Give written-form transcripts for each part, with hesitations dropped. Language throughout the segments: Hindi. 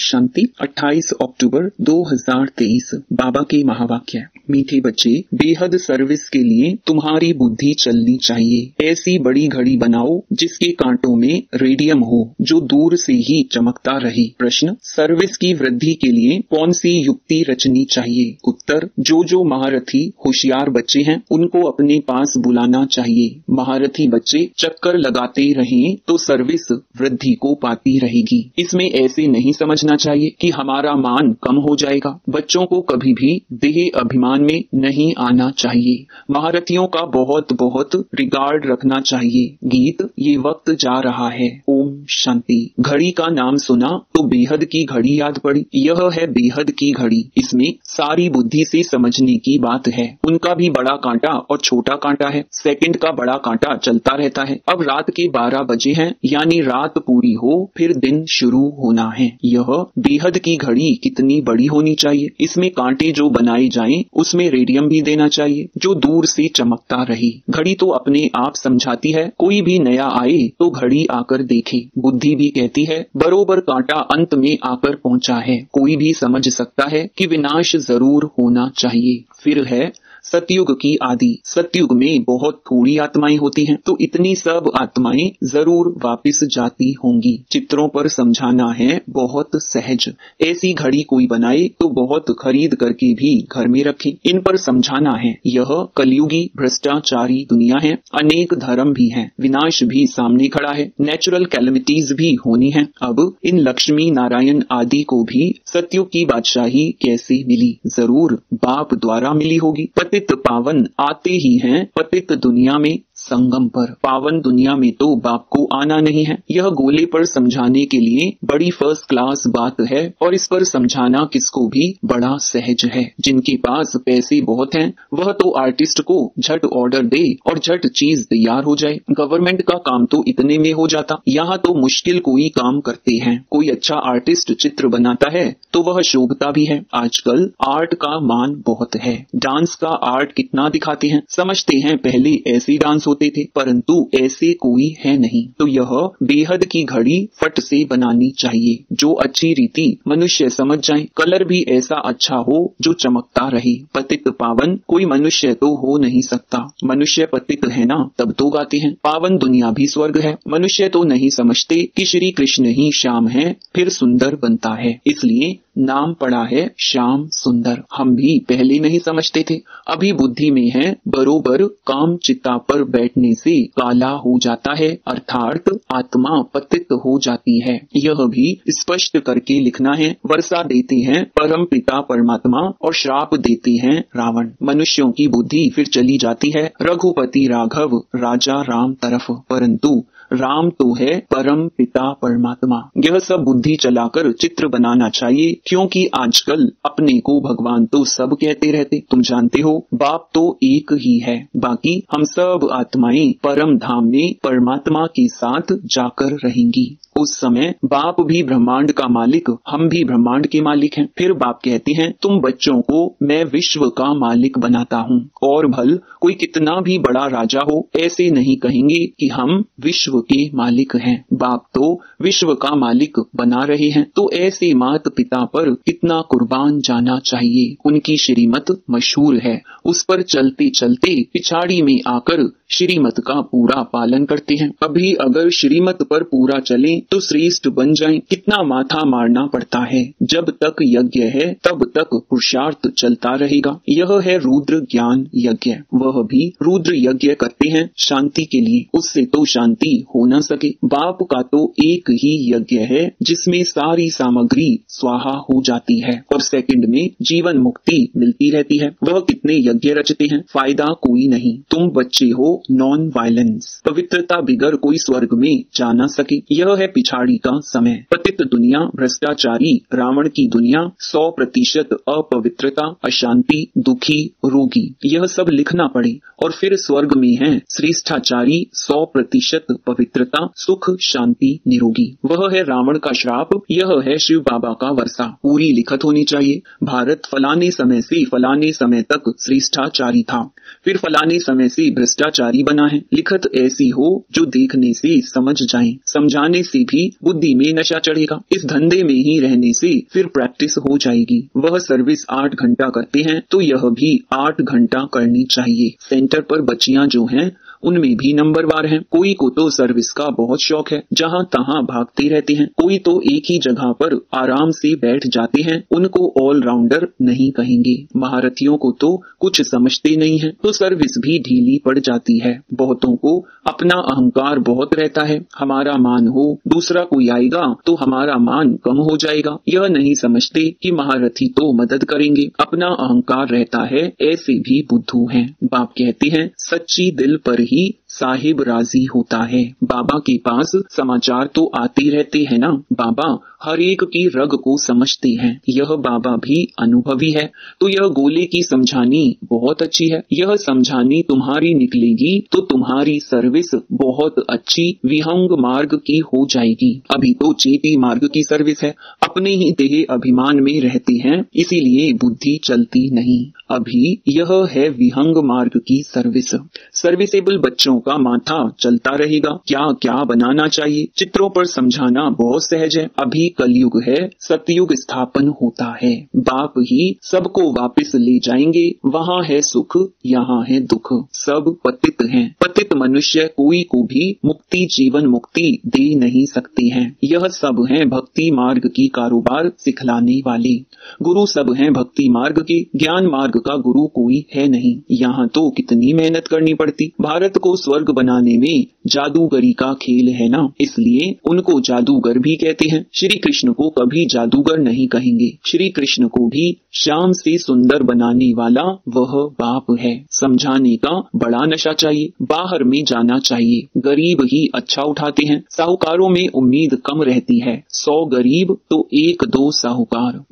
शांति। 28 अक्टूबर 2023 बाबा के महावाक्य। मीठे बच्चे, बेहद सर्विस के लिए तुम्हारी बुद्धि चलनी चाहिए। ऐसी बड़ी घड़ी बनाओ जिसके कांटों में रेडियम हो, जो दूर से ही चमकता रहे। प्रश्न, सर्विस की वृद्धि के लिए कौन सी युक्ति रचनी चाहिए? उत्तर, जो महारथी होशियार बच्चे हैं उनको अपने पास बुलाना चाहिए। महारथी बच्चे चक्कर लगाते रहें तो सर्विस वृद्धि को पाती रहेगी। इसमें ऐसे नहीं समझना चाहिए कि हमारा मान कम हो जाएगा। बच्चों को कभी भी देह अभिमान में नहीं आना चाहिए। महारथियों का बहुत बहुत रिगार्ड रखना चाहिए। गीत, ये वक्त जा रहा है। ओम शांति। घड़ी का नाम सुना तो बेहद की घड़ी याद पड़ी। यह है बेहद की घड़ी। इसमें सारी बुद्धि से समझने की बात है। उनका भी बड़ा कांटा और छोटा कांटा है। सेकंड का बड़ा कांटा चलता रहता है। अब रात के 12 बजे हैं, यानी रात पूरी हो फिर दिन शुरू होना है। यह बेहद की घड़ी कितनी बड़ी होनी चाहिए। इसमें कांटे जो बनाए जाएं उसमें रेडियम भी देना चाहिए जो दूर से चमकता रहे। घड़ी तो अपने आप समझाती है। कोई भी नया आए तो घड़ी आकर देखे। बुद्धि भी कहती है बरोबर कांटा अंत में आकर पहुंचा है। कोई भी समझ सकता है कि विनाश जरूर होना चाहिए। फिर है सतयुग की आदि। सतयुग में बहुत थोड़ी आत्माएं होती हैं, तो इतनी सब आत्माएं जरूर वापस जाती होंगी। चित्रों पर समझाना है बहुत सहज। ऐसी घड़ी कोई बनाए तो बहुत खरीद करके भी घर में रखे। इन पर समझाना है यह कलयुगी भ्रष्टाचारी दुनिया है। अनेक धर्म भी हैं, विनाश भी सामने खड़ा है, नेचुरल कैलेमिटीज भी होनी है। अब इन लक्ष्मी नारायण आदि को भी सतयुग की बादशाही कैसे मिली? जरूर बाप द्वारा मिली होगी। पतित पावन आते ही हैं पतित दुनिया में संगम पर। पावन दुनिया में तो बाप को आना नहीं है। यह गोले पर समझाने के लिए बड़ी फर्स्ट क्लास बात है और इस पर समझाना किसको भी बड़ा सहज है। जिनके पास पैसे बहुत हैं वह तो आर्टिस्ट को झट ऑर्डर दे और झट चीज तैयार हो जाए। गवर्नमेंट का काम तो इतने में हो जाता। यहाँ तो मुश्किल कोई काम करते हैं। कोई अच्छा आर्टिस्ट चित्र बनाता है तो वह शोभता भी है। आजकल आर्ट का मान बहुत है। डांस का आर्ट कितना दिखाते हैं। समझते हैं पहले ऐसे डांस होते थे, परंतु ऐसे कोई है नहीं। तो यह बेहद की घड़ी फट से बनानी चाहिए जो अच्छी रीति मनुष्य समझ जाए। कलर भी ऐसा अच्छा हो जो चमकता रहे। पतित पावन कोई मनुष्य तो हो नहीं सकता। मनुष्य पतित है ना, तब तो गाते हैं पावन दुनिया भी स्वर्ग है। मनुष्य तो नहीं समझते कि श्री कृष्ण ही श्याम है, फिर सुंदर बनता है, इसलिए नाम पड़ा है श्याम सुंदर। हम भी पहले नहीं समझते थे, अभी बुद्धि में है। बरोबर काम चिता पर बैठने से काला हो जाता है, अर्थात आत्मा पतित हो जाती है। यह भी स्पष्ट करके लिखना है। वर्षा देते हैं परम पिता परमात्मा और श्राप देते हैं रावण। मनुष्यों की बुद्धि फिर चली जाती है रघुपति राघव राजा राम तरफ, परंतु राम तो है परम पिता परमात्मा। यह सब बुद्धि चलाकर चित्र बनाना चाहिए, क्योंकि आजकल अपने को भगवान तो सब कहते रहते। तुम जानते हो बाप तो एक ही है, बाकी हम सब आत्माएं परम धाम में परमात्मा के साथ जाकर रहेंगी। उस समय बाप भी ब्रह्मांड का मालिक, हम भी ब्रह्मांड के मालिक हैं। फिर बाप कहते हैं तुम बच्चों को मैं विश्व का मालिक बनाता हूँ। और भल कोई कितना भी बड़ा राजा हो, ऐसे नहीं कहेंगे कि हम विश्व के मालिक हैं। बाप तो विश्व का मालिक बना रहे हैं, तो ऐसे माता पिता पर कितना कुर्बान जाना चाहिए। उनकी श्रीमत मशहूर है, उस पर चलते चलते पिछाड़ी में आकर श्रीमत का पूरा पालन करते हैं। अभी अगर श्रीमत पर पूरा चले तो श्रेष्ठ बन जाएं। कितना माथा मारना पड़ता है। जब तक यज्ञ है तब तक पुरुषार्थ चलता रहेगा। यह है रुद्र ज्ञान यज्ञ। वह भी रुद्र यज्ञ करते हैं शांति के लिए, उससे तो शांति हो न सके। बाप का तो एक ही यज्ञ है जिसमें सारी सामग्री स्वाहा हो जाती है और सेकंड में जीवन मुक्ति मिलती रहती है। वह कितने यज्ञ रचते हैं, फायदा कोई नहीं। तुम बच्चे हो नॉन वायलेंस। पवित्रता बिगर कोई स्वर्ग में जा न सके। यह है पिछाड़ी का समय। पतित दुनिया, भ्रष्टाचारी रावण की दुनिया, 100% अपवित्रता, अशांति, दुखी, रोगी, यह सब लिखना पड़े। और फिर स्वर्ग में है श्रेष्ठाचारी, 100% पवित्रता, सुख, शांति, निरोगी। वह है रावण का श्राप, यह है शिव बाबा का वर्षा। पूरी लिखत होनी चाहिए। भारत फलाने समय से फलाने समय तक श्रेष्ठाचारी था, फिर फलाने समय से भ्रष्टाचारी बना है। लिखत ऐसी हो जो देखने से समझ जाए, समझाने से भी बुद्धि में नशा चढ़ेगा। इस धंधे में ही रहने से फिर प्रैक्टिस हो जाएगी। वह सर्विस 8 घंटा करते हैं तो यह भी 8 घंटा करनी चाहिए। सेंटर पर बच्चियां जो हैं उनमें भी नंबरवार हैं। कोई को तो सर्विस का बहुत शौक है, जहां तहां भागते रहते हैं। कोई तो एक ही जगह पर आराम से बैठ जाते हैं, उनको ऑलराउंडर नहीं कहेंगे। महारथियों को तो कुछ समझते नहीं है तो सर्विस भी ढीली पड़ जाती है। बहुतों को अपना अहंकार बहुत रहता है, हमारा मान हो, दूसरा कोई आएगा तो हमारा मान कम हो जाएगा। यह नहीं समझते कि महारथी तो मदद करेंगे, अपना अहंकार रहता है। ऐसे भी बुद्धू हैं। बाप कहते हैं सच्ची दिल पर ही साहिब राजी होता है। बाबा के पास समाचार तो आते रहते हैं ना। बाबा हर एक की रग को समझते हैं। यह बाबा भी अनुभवी है तो यह गोले की समझानी बहुत अच्छी है। यह समझानी तुम्हारी निकलेगी तो तुम्हारी सर्विस बहुत अच्छी विहंग मार्ग की हो जाएगी। अभी तो चेती मार्ग की सर्विस है, अपने ही देह अभिमान में रहते हैं, इसीलिए बुद्धि चलती नहीं। अभी यह है विहंग मार्ग की सर्विस। सर्विसेबल बच्चों का माथा चलता रहेगा, क्या क्या बनाना चाहिए चित्रों पर समझाना बहुत सहज है। अभी कलयुग है, सतयुग स्थापन होता है। बाप ही सबको वापस ले जाएंगे। वहाँ है सुख, यहाँ है दुख। सब पतित हैं। पतित मनुष्य कोई को भी मुक्ति जीवन मुक्ति दे नहीं सकते हैं। यह सब हैं भक्ति मार्ग की कारोबार सिखलाने वाले। गुरु सब हैं भक्ति मार्ग के, ज्ञान मार्ग का गुरु कोई है नहीं। यहाँ तो कितनी मेहनत करनी पड़ती। भारत को स्वर्ग बनाने में जादूगरी का खेल है ना, इसलिए उनको जादूगर भी कहते हैं। श्री कृष्ण को कभी जादूगर नहीं कहेंगे। श्री कृष्ण को भी श्याम से सुंदर बनाने वाला वह बाप है। समझाने का बड़ा नशा चाहिए, बाहर में जाना चाहिए। गरीब ही अच्छा उठाते हैं, साहूकारों में उम्मीद कम रहती है। 100 गरीब तो 1-2 साहूकार,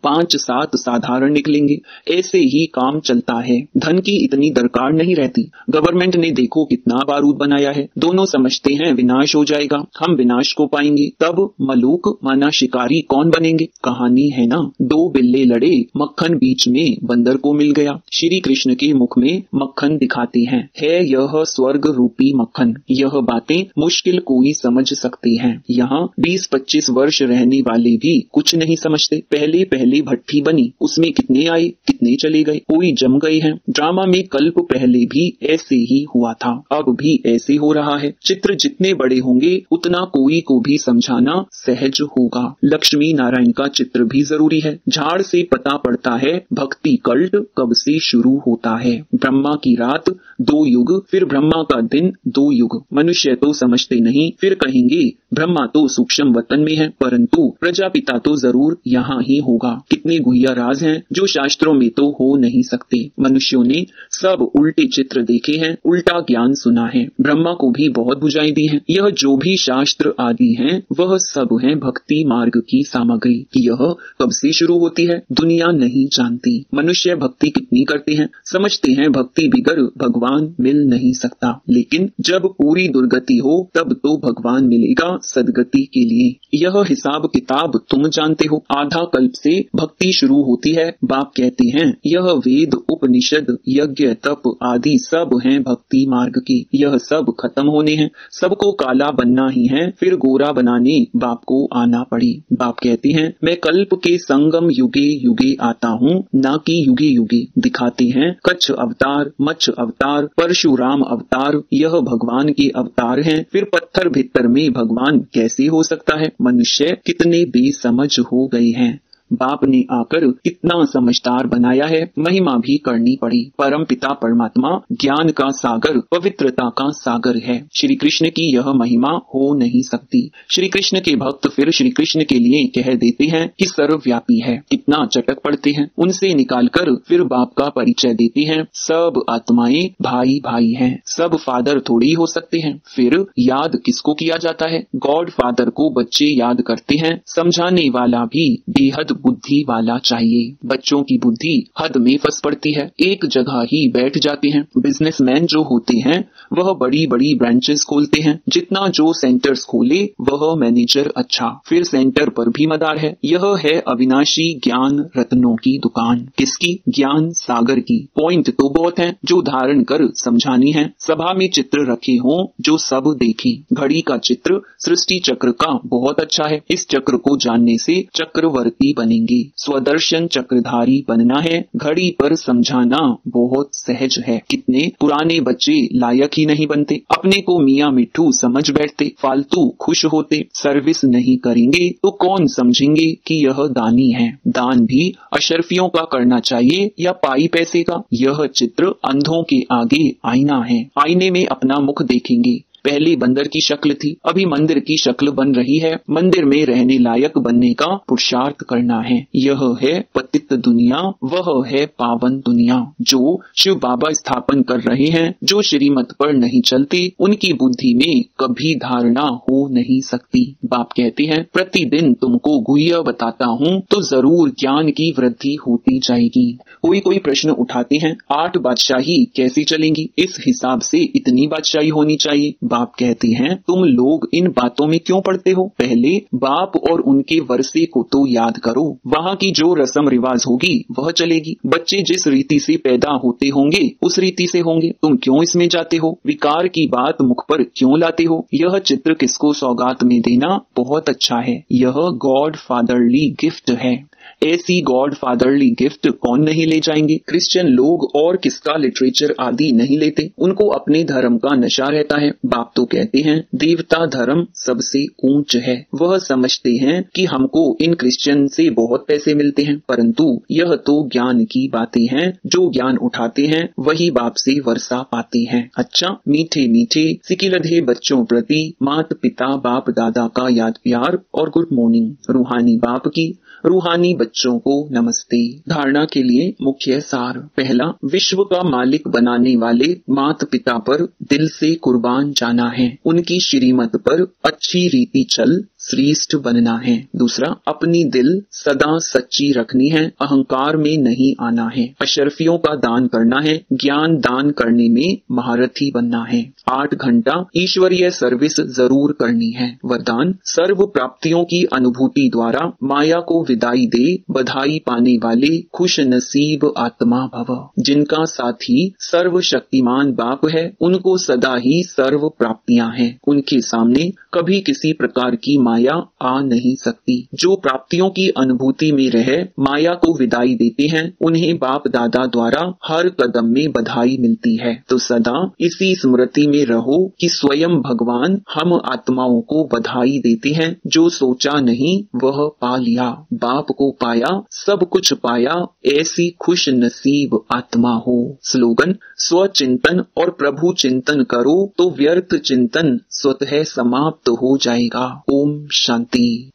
5-7 साधारण निकलेंगे। ऐसे ही काम चलता है। धन की इतनी दरकार नहीं रहती। गवर्नमेंट ने देखो कितना बारूद बनाया है। दोनों समझते हैं विनाश हो जाएगा, हम विनाश को पाएंगे। तब मलूक माना शिकारी कौन बनेंगे। कहानी है ना, 2 बिल्ले लड़े, मक्खन बीच में बंदर को मिल गया। श्री कृष्ण के मुख में मक्खन दिखाते हैं, है यह स्वर्ग रूपी मक्खन। यह बातें मुश्किल कोई समझ सकते हैं। यहाँ 20-25 वर्ष रहने वाले भी कुछ नहीं समझते। पहले भट्टी बनी, उसमें कितने आए कितने चले गए, कोई जम गए हैं। ड्रामा में कल्प पहले भी ऐसे ही हुआ था, अब भी ऐसे हो रहा है। चित्र जितने बड़े होंगे उतना कोई को भी समझाना सहज होगा। लक्ष्मी नारायण का चित्र भी जरूरी है। झाड़ से पता पड़ता है भक्ति कल्ट कब से शुरू होता है। ब्रह्मा की रात 2 युग, फिर ब्रह्मा का दिन 2 युग। मनुष्य तो समझते नहीं, फिर कहेंगे ब्रह्मा तो सूक्ष्म वतन में है, परंतु प्रजापिता तो जरूर यहाँ ही होगा। कितने गुह्य राज हैं जो शास्त्रों में तो हो नहीं सकते। मनुष्यों ने सब उल्टे चित्र देखे हैं, उल्टा ज्ञान सुना है। ब्रह्मा को भी बहुत बुझाई दी है। यह जो भी शास्त्र आदि हैं, वह सब हैं भक्ति मार्ग की सामग्री। यह कब से शुरू होती है दुनिया नहीं जानती। मनुष्य भक्ति कितनी करते हैं, समझते हैं भक्ति बिगर भगवान मिल नहीं सकता। लेकिन जब पूरी दुर्गति हो तब तो भगवान मिलेगा सदगति के लिए। यह हिसाब किताब तुम जानते हो। आधा कल्प से भक्ति शुरू होती है। बाप कहते हैं यह वेद उपनिषद यज्ञ तप आदि सब हैं भक्ति मार्ग के। यह सब खत्म होने हैं, सबको काला बनना ही है, फिर गोरा बनाने बाप को आना पड़े। बाप कहते हैं मैं कल्प के संगम युगे युगे आता हूँ, ना कि युगे युगे। दिखाते हैं कच्छ अवतार, मच्छ अवतार, परशुराम अवतार, यह भगवान के अवतार हैं। फिर पत्थर भीतर में भगवान कैसे हो सकता है। मनुष्य कितने बेसमझ हो गए हैं। बाप ने आकर कितना समझदार बनाया है। महिमा भी करनी पड़ी। परम पिता परमात्मा ज्ञान का सागर, पवित्रता का सागर है। श्री कृष्ण की यह महिमा हो नहीं सकती। श्री कृष्ण के भक्त फिर श्री कृष्ण के लिए कह देते हैं कि सर्वव्यापी है। कितना चटक पड़ते हैं। उनसे निकालकर फिर बाप का परिचय देते हैं। सब आत्माएं भाई भाई हैं, सब फादर थोड़ी हो सकते हैं। फिर याद किसको किया जाता है। गॉड फादर को बच्चे याद करते हैं। समझाने वाला भी बेहद बुद्धि वाला चाहिए। बच्चों की बुद्धि हद में फंस पड़ती है, एक जगह ही बैठ जाते हैं। बिजनेसमैन जो होते हैं वह बड़ी बड़ी ब्रांचेस खोलते हैं, जितना जो सेंटर्स खोले वह मैनेजर अच्छा, फिर सेंटर पर भी मदार है। यह है अविनाशी ज्ञान रत्नों की दुकान। किसकी? ज्ञान सागर की। पॉइंट तो बहुत हैं जो धारण कर समझानी है। सभा में चित्र रखे हों जो सब देखें। घड़ी का चित्र सृष्टि चक्र का बहुत अच्छा है, इस चक्र को जानने से चक्रवर्ती बनेंगे। स्वदर्शन चक्रधारी बनना है, घड़ी पर समझाना बहुत सहज है। कितने पुराने बच्चे लायक ही नहीं बनते, अपने को मियाँ मिट्ठू समझ बैठते, फालतू खुश होते। सर्विस नहीं करेंगे तो कौन समझेंगे कि यह दानी है। दान भी अशरफियों का करना चाहिए या पाई पैसे का। यह चित्र अंधों के आगे आईना है, आईने में अपना मुख देखेंगे। पहले बंदर की शक्ल थी, अभी मंदिर की शक्ल बन रही है। मंदिर में रहने लायक बनने का पुरुषार्थ करना है। यह है पतित दुनिया, वह है पावन दुनिया जो शिव बाबा स्थापन कर रहे हैं। जो श्रीमत पर नहीं चलते उनकी बुद्धि में कभी धारणा हो नहीं सकती। बाप कहते हैं प्रतिदिन तुमको गुह्य बताता हूँ तो जरूर ज्ञान की वृद्धि होती जाएगी। कोई प्रश्न उठाते हैं 8 बादशाही कैसी चलेंगी, इस हिसाब से इतनी बादशाही होनी चाहिए। बाप कहते हैं तुम लोग इन बातों में क्यों पड़ते हो, पहले बाप और उनके वर्षे को तो याद करो। वहाँ की जो रस्म रिवाज होगी वह चलेगी। बच्चे जिस रीति से पैदा होते होंगे उस रीति से होंगे। तुम क्यों इसमें जाते हो, विकार की बात मुख पर क्यों लाते हो। यह चित्र किसको सौगात में देना बहुत अच्छा है, यह गॉड फादरली गिफ्ट है। ऐसी गॉड फादरली गिफ्ट कौन नहीं ले जाएंगे। क्रिश्चियन लोग और किसका लिटरेचर आदि नहीं लेते, उनको अपने धर्म का नशा रहता है। बाप तो कहते हैं देवता धर्म सबसे ऊंच है। वह समझते हैं कि हमको इन क्रिश्चियन से बहुत पैसे मिलते हैं, परंतु यह तो ज्ञान की बातें हैं। जो ज्ञान उठाते हैं वही बाप से वर्षा पाते हैं। अच्छा, मीठे मीठे सिकिलधे बच्चों प्रति मात पिता बाप दादा का याद प्यार और गुड मॉर्निंग। रूहानी बाप की रूहानी बच्चों को नमस्ते। धारणा के लिए मुख्य सार। पहला, विश्व का मालिक बनाने वाले मात पिता पर दिल से कुर्बान जाना है, उनकी श्रीमत पर अच्छी रीति चल श्रेष्ठ बनना है। दूसरा, अपनी दिल सदा सच्ची रखनी है, अहंकार में नहीं आना है। अशरफियों का दान करना है, ज्ञान दान करने में महारथी बनना है। 8 घंटा ईश्वरीय सर्विस जरूर करनी है। वरदान, सर्व प्राप्तियों की अनुभूति द्वारा माया को विदाई दे बधाई पाने वाले खुश नसीब आत्मा भव। जिनका साथी सर्व शक्तिमान बाप है उनको सदा ही सर्व प्राप्तियां हैं, उनके सामने कभी किसी प्रकार की माया आ नहीं सकती। जो प्राप्तियों की अनुभूति में रहे माया को विदाई देते हैं उन्हें बाप दादा द्वारा हर कदम में बधाई मिलती है। तो सदा इसी स्मृति में रहो कि स्वयं भगवान हम आत्माओं को बधाई देते हैं। जो सोचा नहीं वह पा लिया, बाप को पाया सब कुछ पाया, ऐसी खुश नसीब आत्मा हो। स्लोगन, स्वचिंतन और प्रभु चिंतन करो तो व्यर्थ चिंतन स्वतः समाप्त हो जाएगा। ओम शांति।